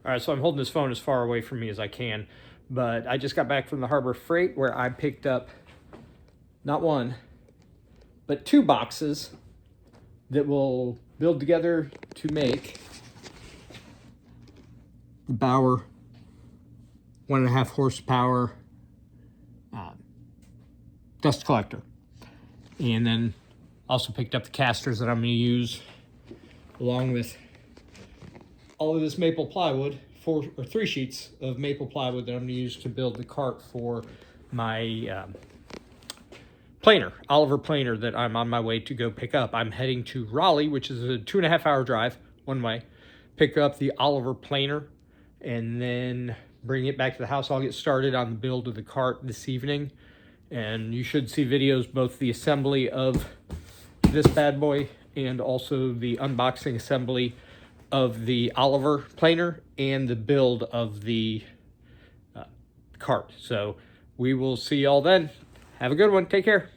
All right, so I'm holding this phone as far away from me as I can, but I just got back from the Harbor Freight where I picked up not one, but 2 boxes that will build together to make the Bauer 1.5 horsepower dust collector. And then also picked up the casters that I'm going to use along with all of this maple plywood, 3 sheets of maple plywood that I'm going to use to build the cart for my planer, Oliver planer, that I'm on my way to go pick up. I'm heading to Raleigh, which is a 2.5-hour drive one way, pick up the Oliver planer, and then bring it back to the house. I'll get started on the build of the cart this evening, and you should see videos, both the assembly of this bad boy and also the unboxing assembly of the Oliver planer and the build of the cart. So we will see y'all then. Have a good one. Take care.